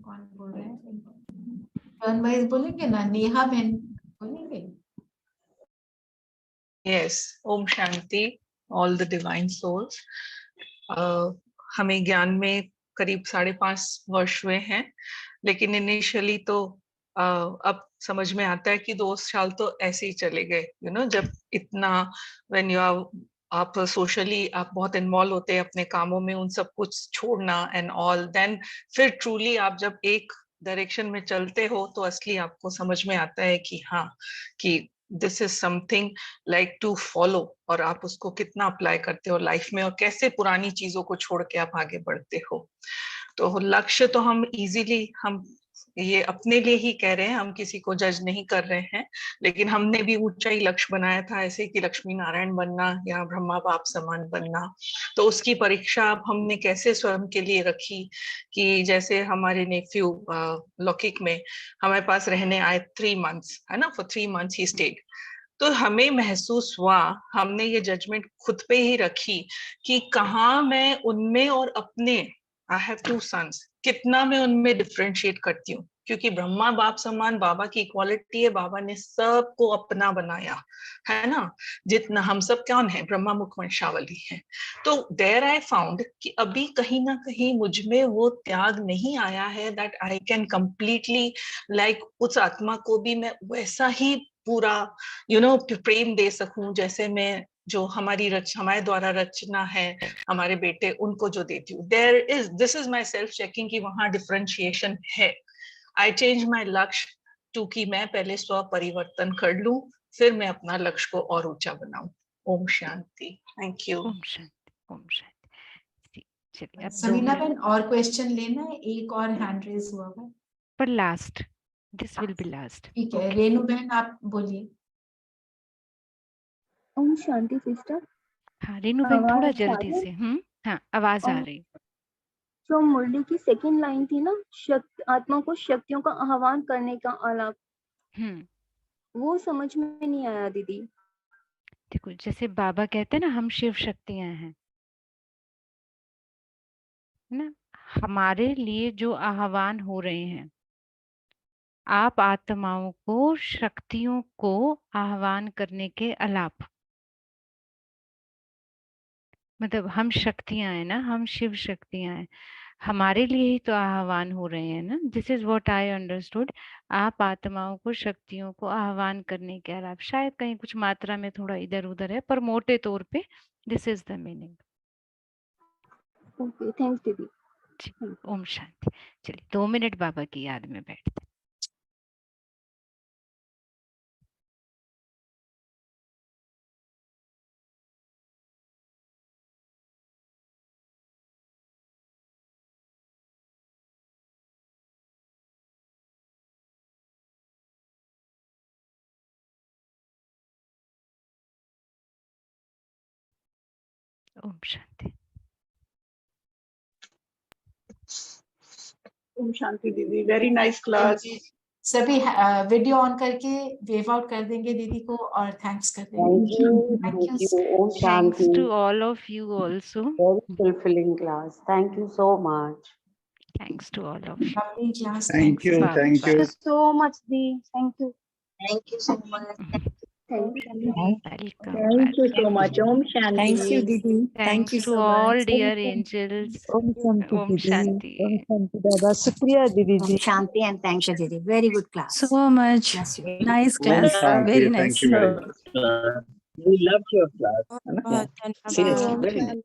कौन बोल रहे हैं? टर्न वाइज बोलेंगे ना, नेहा बहन बोलेंगे। Yes, Om Shanti, all the divine souls. हमें ज्ञान में करीब 5.5 वर्ष हुए हैं, लेकिन इनिशियली तो अब समझ में आता है कि 2 साल तो ऐसे ही चले गए, जब इतना when you are आप सोशली आप बहुत इन्वॉल्व होते हैं अपने कामों में, उन सब कुछ छोड़ना एंड ऑल, देन फिर ट्रूली आप जब एक डायरेक्शन में चलते हो तो असली आपको समझ में आता है कि हाँ, कि this is something like to follow, और आप उसको कितना अप्लाई करते हो लाइफ में और कैसे पुरानी चीजों को छोड़ के आप आगे बढ़ते हो। तो लक्ष्य तो हम इजीली हम ये अपने लिए ही कह रहे हैं, हम किसी को जज नहीं कर रहे हैं, लेकिन हमने भी ऊंचा ही लक्ष्य बनाया था ऐसे कि लक्ष्मी नारायण बनना या ब्रह्मा बाप समान बनना। तो उसकी परीक्षा अब हमने कैसे स्वयं के लिए रखी कि जैसे हमारे नेफ्यू लौकिक में हमारे पास रहने आए 3 मंथ्स, है ना, फॉर 3 मंथ्स ही स्टेड। तो हमें महसूस हुआ, हमने ये जजमेंट खुद पे ही रखी कि कहाँ मैं उनमें और अपने, आई हैव 2 सन्स, कितना मैं उनमें डिफरेंशिएट करती हूँ, क्योंकि ब्रह्मा बाप समान बाबा की इक्वालिटी है, बाबा ने सबको अपना बनाया है ना। जितना हम सब कौन है, ब्रह्मा मुख वंशावली है। तो देयर आई फाउंड कि अभी कहीं ना कहीं मुझ में वो त्याग नहीं आया है that I can completely like उस आत्मा को भी मैं वैसा ही पूरा प्रेम दे सकूं जैसे मैं जो हमारे द्वारा रचना है, हमारे बेटे उनको जो देती हूँ। This is my self checking कि वहां डिफरेंशिएशन है। आई चेंज माई लक्ष्य टू कि मैं पहले स्व परिवर्तन कर लूं, फिर मैं अपना लक्ष्य को और ऊंचा बनाऊं। ओम शांति। Thank you. ओम शांति, ओम शांति। चलिए अब 2 समीना मिनट बहन और क्वेश्चन लेना है, एक और हैंड रेज हुआ है। पर last, this will be last. ठीक है, रेनू बहन आप बोलिए। ओम शांति सिस्टर। हाँ रेनू बहन थोड़ा आवाज आ जल्दी रही? से। हाँ आवाज आ रही। जो मुरली की सेकंड लाइन थी ना, आत्मा को शक्तियों का आह्वान करने का आलाप, वो समझ में नहीं आया दीदी। देखो जैसे बाबा कहते हैं ना, हम शिव शक्तियां हैं ना, हमारे लिए जो आह्वान हो रहे हैं, आप आत्माओं को शक्तियों को आह्वान करने के अलाप, मतलब हम शक्तियां हैं ना, हम शिव शक्तियां हैं, हमारे लिए ही तो आह्वान हो रहे हैं ना। This is what I understood. आप आत्माओं को शक्तियों को आह्वान करने के अलावा, शायद कहीं कुछ मात्रा में थोड़ा इधर उधर है, पर मोटे तौर पे this is the meaning. Okay, thanks दीदी। ओम शांति। चलिए 2 मिनट बाबा की याद में बैठते। ओम शांति। ओम शांति दीदी, वेरी नाइस क्लास। सभी वीडियो ऑन करके वेव आउट कर देंगे दीदी को और थैंक्स कर देंगे। Thank you. Om Thanks Shanti. to all of you also. Very fulfilling class. Thank you so much. Thanks to all of you. Lovely class. Thank you. Bye. Thank Bye. you. so much the, thank you. Thank you so much. Welcome. Thank you so much. Om Shanti. Thank you, Didi. Thank Thanks you to so all much. dear angels. Om Shanti Om Didi. Shanti. Om Shanti Dada. Shukriya Didi Om ji. Shanti and thank you, Didi. Very good class. So much. Bless you. Nice Om class. Shanti. Very nice. Thank you very much. We loved your class. है ना? Bye. Seriously, Bye. very nice.